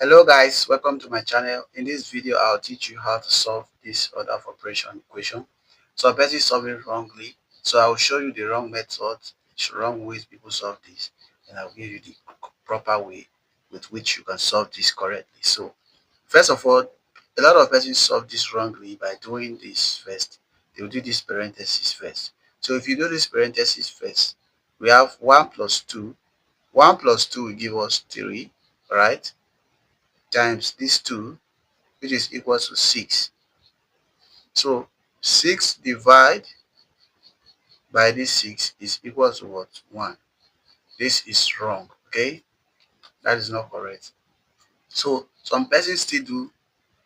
Hello guys, welcome to my channel. In this video I'll teach you how to solve this order of operation equation. So a person solving wrongly, so I'll show you the wrong method, wrong ways people solve this, and I'll give you the proper way with which you can solve this correctly. So first of all, a lot of persons solve this wrongly by doing this first. They will do this parenthesis first. So if you do this parenthesis first, we have 1 plus 2. 1 plus 2 will give us 3, right? Times this 2, which is equal to 6. So 6 divided by this 6 is equal to what? 1. This is wrong, okay? That is not correct. So some persons still do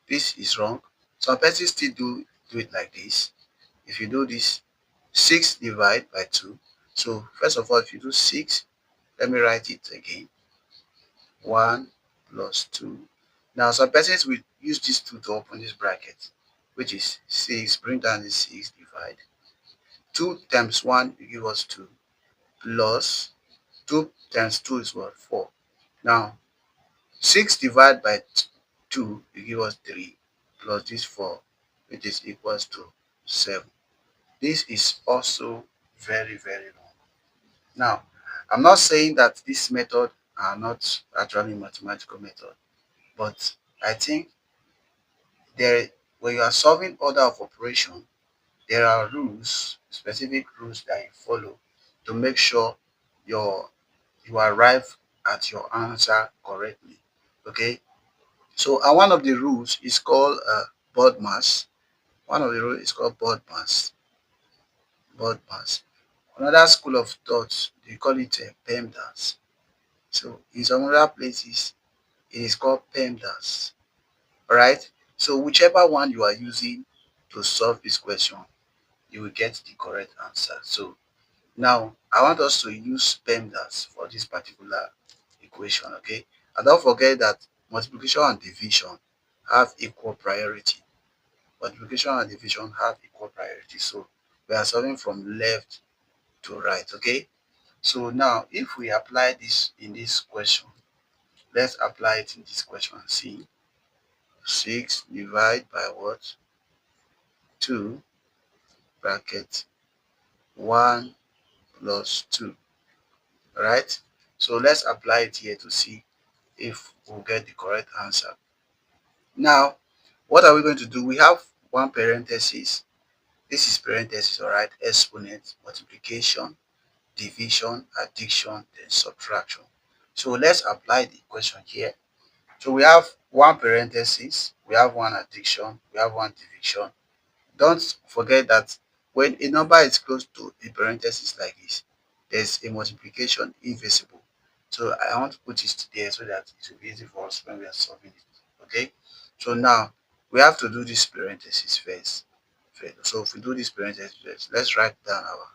this is wrong. Some persons still do it like this. If you do this, 6 divided by 2. So first of all, if you do 6, let me write it again. 1 plus 2. Now some persons will use this 2 to open this bracket, which is 6. Bring down the 6, divide. 2 times 1 will give us 2, plus 2 times 2 is what? 4. Now 6 divided by 2 will give us 3, plus this 4, which is equals to 7. This is also very, very wrong. Now, I'm not saying that this method are not actually mathematical method, but I think when you are solving order of operation, there are rules, specific rules that you follow to make sure your you arrive at your answer correctly. Okay, so one of the rules is called board mass. One of the rules is called board mass. Board mass. Another school of thought, they call it PEMDAS. So in some other places, it is called PEMDAS. All right. So whichever one you are using to solve this question, you will get the correct answer. So now I want us to use PEMDAS for this particular equation, okay? And don't forget that multiplication and division have equal priority. Multiplication and division have equal priority. So we are solving from left to right, okay? So now if we apply this in this question, let's apply it in this question and see. 6 divided by what? 2 bracket 1 plus 2. Alright? So let's apply it here to see if we'll get the correct answer. Now, what are we going to do? We have one parenthesis. This is parenthesis, alright? Exponent, multiplication, division, addition, then subtraction. So let's apply the equation here. So we have one parenthesis, we have one addition, we have one division. Don't forget that when a number is close to a parenthesis like this, there's a multiplication invisible. So I want to put it there so that it will be easy for us when we are solving it. Okay. So now we have to do this parenthesis first. So if we do this parenthesis first, let's write down our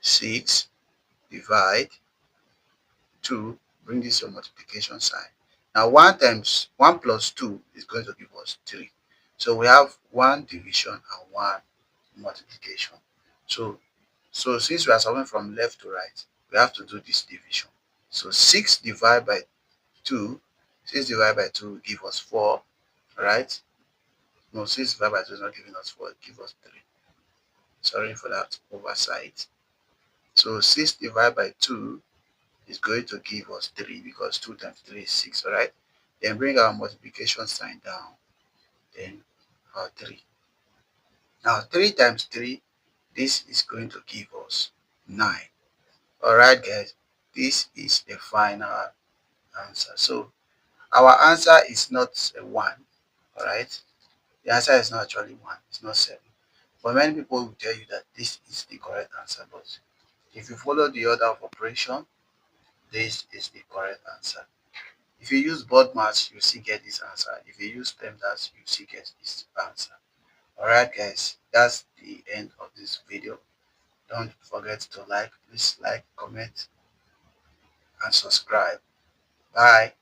6 divide 2, bring this your multiplication sign. Now 1 times 1 plus 2 is going to give us 3. So we have one division and one multiplication. So since we are solving from left to right, we have to do this division. So 6 divided by 2, 6 divided by 2 will give us 4, right? No, 6 divided by 2 is not giving us 4, it gives us 3. Sorry for that oversight. So 6 divided by 2 is going to give us 3 because 2 times 3 is 6, alright? Then bring our multiplication sign down, then our 3. Now 3 times 3, this is going to give us 9. Alright guys, this is the final answer. So our answer is not a 1, alright? The answer is not actually 1, it's not 7. But many people will tell you that this is the correct answer. But if you follow the order of operation, this is the correct answer. If you use board maths, you still get this answer. If you use PEMDAS, you still get this answer. Alright guys, that's the end of this video. Don't forget to like, please like, comment, and subscribe. Bye.